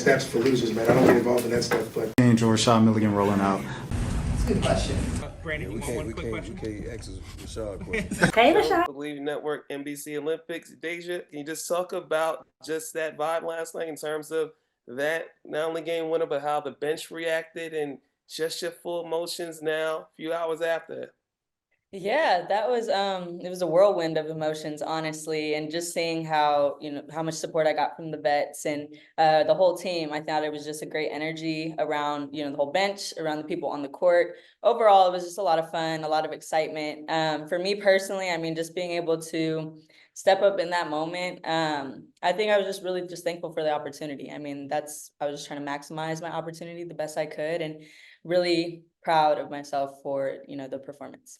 steps for losers, man. I don't get involved in that stuff, but. Angel Rashad Milligan rolling out. That's a good question. Brandon, Yeah, you want one quick question? we can't ask Rashad a question. Hey, So, Rashad. Believe Network, NBC Olympics. Deja, can you just talk about just that vibe last night in terms of that not only game winner, but how the bench reacted and just your full emotions now, a few hours after? Yeah, that was it was a whirlwind of emotions, honestly, and just seeing how, how much support I got from the vets and the whole team. I thought it was just a great energy around, the whole bench, around the people on the court. Overall, it was just a lot of fun, a lot of excitement. For me personally, I mean, just being able to step up in that moment, I think I was just really just thankful for the opportunity. I mean, I was just trying to maximize my opportunity the best I could, and really proud of myself for, the performance.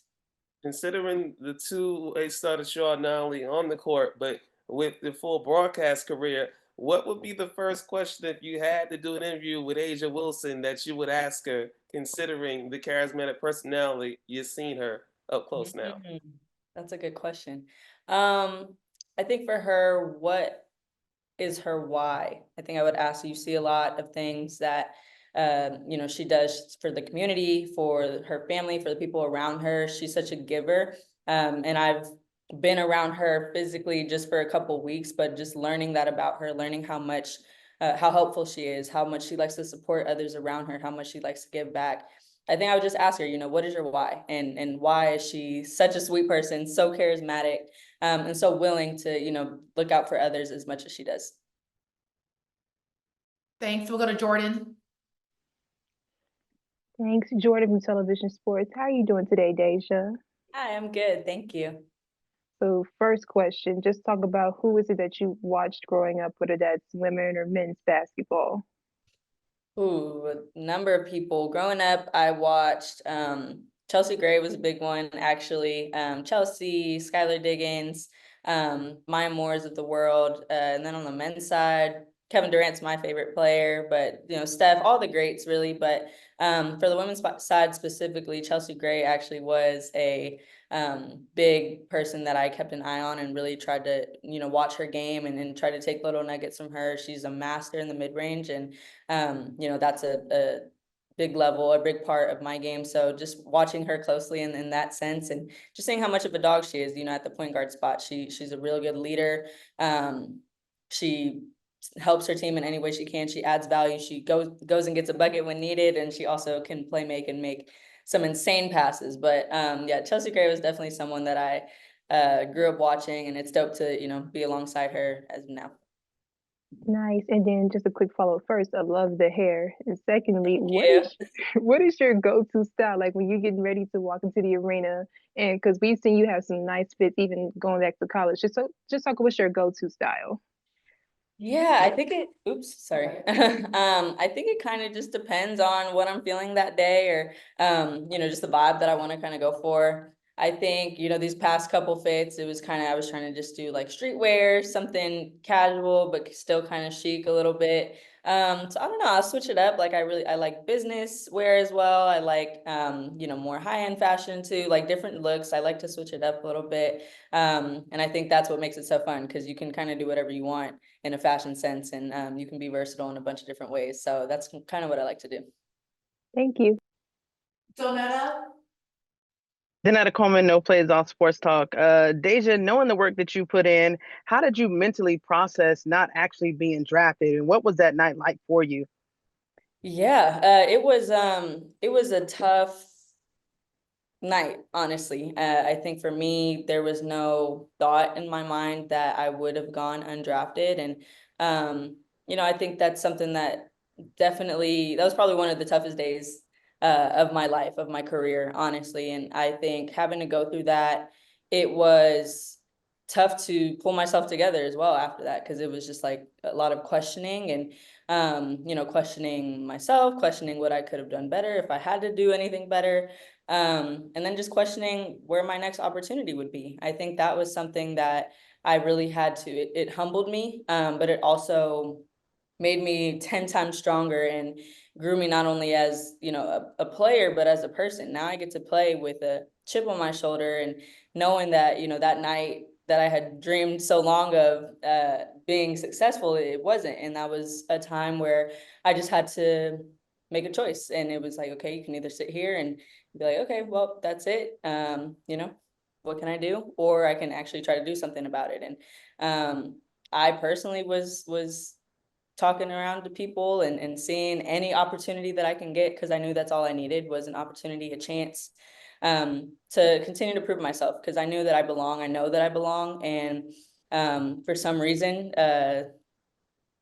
Considering the two A started Shaw not only on the court, but with the full broadcast career, what would be the first question if you had to do an interview with Asia Wilson that you would ask her, considering the charismatic personality you've seen her up close now? Mm, That's a good question. I think for her, what is her why? I think I would ask, you see a lot of things that she does for the community, for her family, for the people around her. She's such a giver. And I've been around her physically just for a couple weeks, but just learning that about her, learning how helpful she is, how much she likes to support others around her, how much she likes to give back. I think I would just ask her, what is your why? And why is she such a sweet person, so charismatic, and so willing to, look out for others as much as she does. Thanks. We'll go to Jordan. Thanks, Jordan from Television Sports. How are you doing today, Deja? Hi, I'm good. Thank you. So, first question, just talk about who is it that you watched growing up, whether that's women or men's basketball. Ooh, a number of people. Growing up, I watched Chelsea Gray was a big one, actually. Chelsea, Skylar Diggins, Maya Moores of the world. And then on the men's side, Kevin Durant's my favorite player, but Steph, all the greats really. But for the women's side specifically, Chelsea Gray actually was a big person that I kept an eye on and really tried to, watch her game and try to take little nuggets from her. She's a master in the mid-range, and that's a big level, a big part of my game. So just watching her closely in that sense, and just seeing how much of a dog she is, at the point guard spot. She's a real good leader. She helps her team in any way she can. She adds value. She goes and gets a bucket when needed, and she also can make and make some insane passes. But yeah, Chelsea Gray was definitely someone that I grew up watching, and it's dope to be alongside her as of now. Nice. And then just a quick follow first, I love the hair. And secondly, Yeah. what is your go-to style like when you're getting ready to walk into the arena? And because we've seen you have some nice fits even going back to college. Just talk what's your go-to style. Yeah, I think oops, sorry. I think it kind of just depends on what I'm feeling that day, or just the vibe that I want to kind of go for. I think, these past couple fits, it was I was trying to just do like streetwear, something casual, but still kind of chic a little bit. So I don't know, I'll switch it up. Like I like business wear as well. I like, more high-end fashion too, like different looks. I like to switch it up a little bit. And I think that's what makes it so fun, because you can kind of do whatever you want in a fashion sense, and you can be versatile in a bunch of different ways. So that's kind of what I like to do. Thank you. Donetta. Danetta Coleman, No Plays Off Sports Talk. Deja, knowing the work that you put in, how did you mentally process not actually being drafted, and what was that night like for you? Yeah, it was a tough night, honestly. I think for me, there was no thought in my mind that I would have gone undrafted. And, I think that's something that that was probably one of the toughest days of my life, of my career, honestly. And I think having to go through that, it was tough to pull myself together as well after that, because it was just like a lot of questioning and questioning myself, questioning what I could have done better, if I had to do anything better, and then just questioning where my next opportunity would be. I think that was something that I really had to, it humbled me, but it also made me 10 times stronger and grew me not only as, a player, but as a person. Now I get to play with a chip on my shoulder, and knowing that, that night that I had dreamed so long of being successful, it wasn't. And that was a time where I just had to make a choice. And it was like, okay, you can either sit here and be like, okay, well, that's it. You know, what can I do? Or I can actually try to do something about it. And I personally was talking around to people and seeing any opportunity that I can get, because I knew that's all I needed was an opportunity, a chance to continue to prove myself, because I knew that I belong. I know that I belong. And for some reason,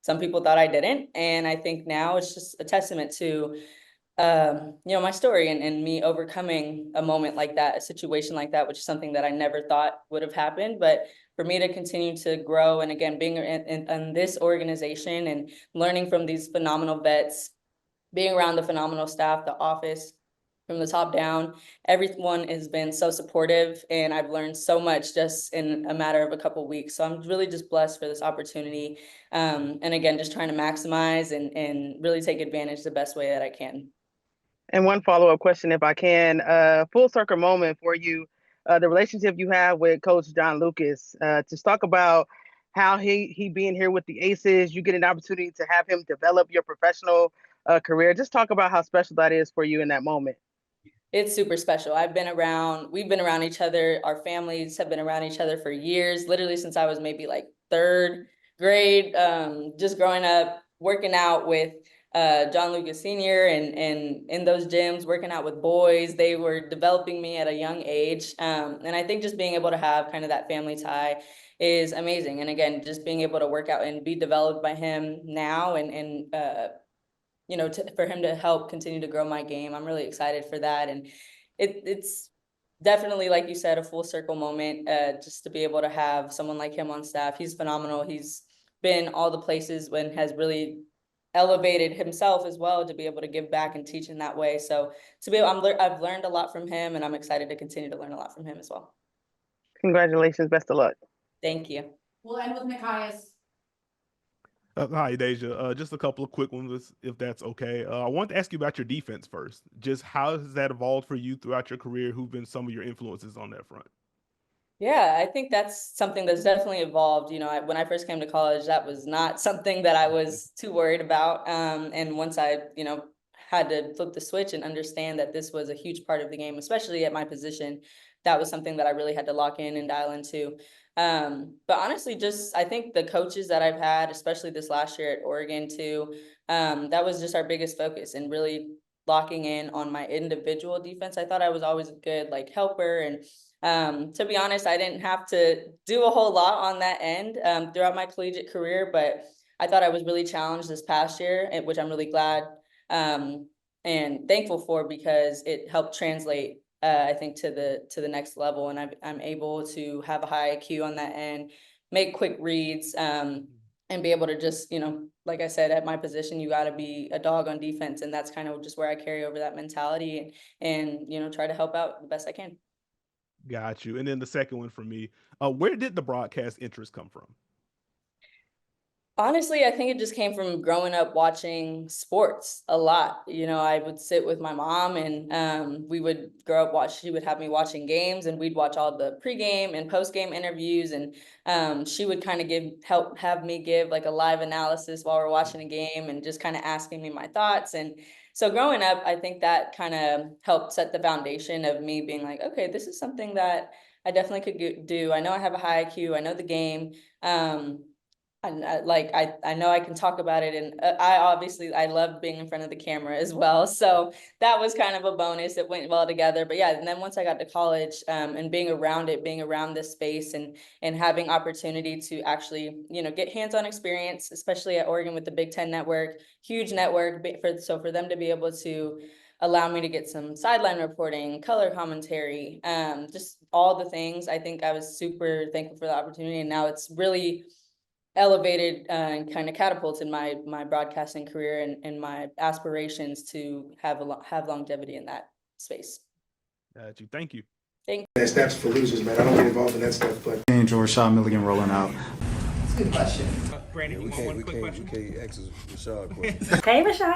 some people thought I didn't. And I think now it's just a testament to, you know, my story and me overcoming a moment like that, a situation like that, which is something that I never thought would have happened. But for me to continue to grow, and again, being in this organization and learning from these phenomenal vets, being around the phenomenal staff, the office, from the top down, everyone has been so supportive, and I've learned so much just in a matter of a couple of weeks. So I'm really just blessed for this opportunity. And again, just trying to maximize and really take advantage the best way that I can. And one follow-up question, if I can, full circle moment for you, the relationship you have with Coach John Lucas. Just talk about how he being here with the Aces, you get an opportunity to have him develop your professional career. Just talk about how special that is for you in that moment. It's super special. We've been around each other. Our families have been around each other for years, literally since I was maybe like third grade, just growing up, working out with John Lucas Sr. and in those gyms, working out with boys. They were developing me at a young age. And I think just being able to have kind of that family tie is amazing. And again, just being able to work out and be developed by him now and you know, for him to help continue to grow my game. I'm really excited for that. And it's definitely, like you said, a full circle moment, just to be able to have someone like him on staff. He's phenomenal. He's been all the places and has really elevated himself as well to be able to give back and teach in that way. So I've learned a lot from him, and I'm excited to continue to learn a lot from him as well. Congratulations. Best of luck. Thank you. We'll end with Nikias. Hi, Deja. Just a couple of quick ones, if that's okay. I wanted to ask you about your defense first. Just how has that evolved for you throughout your career? Who've been some of your influences on that front? Yeah, I think that's something that's definitely evolved. You know, when I first came to college, that was not something that I was too worried about. And once I, you know, had to flip the switch and understand that this was a huge part of the game, especially at my position, that was something that I really had to lock in and dial into. But honestly, just I think the coaches that I've had, especially this last year at Oregon too, that was just our biggest focus, and really locking in on my individual defense. I thought I was always a good like helper, and to be honest, I didn't have to do a whole lot on that end throughout my collegiate career, but I thought I was really challenged this past year, which I'm really glad and thankful for, because it helped translate I think to the next level, and I'm able to have a high IQ on that end, make quick reads, and be able to just, you know, like I said, at my position, you got to be a dog on defense, and that's kind of just where I carry over that mentality and you know, try to help out the best I can. Got you. And then the second one for me, where did the broadcast interest come from? Honestly, I think it just came from growing up watching sports a lot. You know, I would sit with my mom, and we would grow up she would have me watching games, and we'd watch all the pregame and postgame interviews, and she would kind of have me give like a live analysis while we're watching a game, and just kind of asking me my thoughts. And so growing up, I think that kind of helped set the foundation of me being like, okay, this is something that I definitely could do. I know I have a high IQ. I know the game. And I know I can talk about it, and I love being in front of the camera as well. So that was kind of a bonus. It went well together. But yeah, and then once I got to college, and being around this space, and having opportunity to actually, you know, get hands-on experience, especially at Oregon with the Big Ten network, huge network. For them to be able to allow me to get some sideline reporting, color commentary, just all the things. I think I was super thankful for the opportunity, and now it's really elevated and kind of catapulted my broadcasting career and my aspirations to have longevity in that space. Got you. Thank you. That's for losers, man. I don't get involved in that stuff, but. Angel Rashad Milligan rolling out. That's a good question. We can't ask Rashad a question. Hey, Rashad.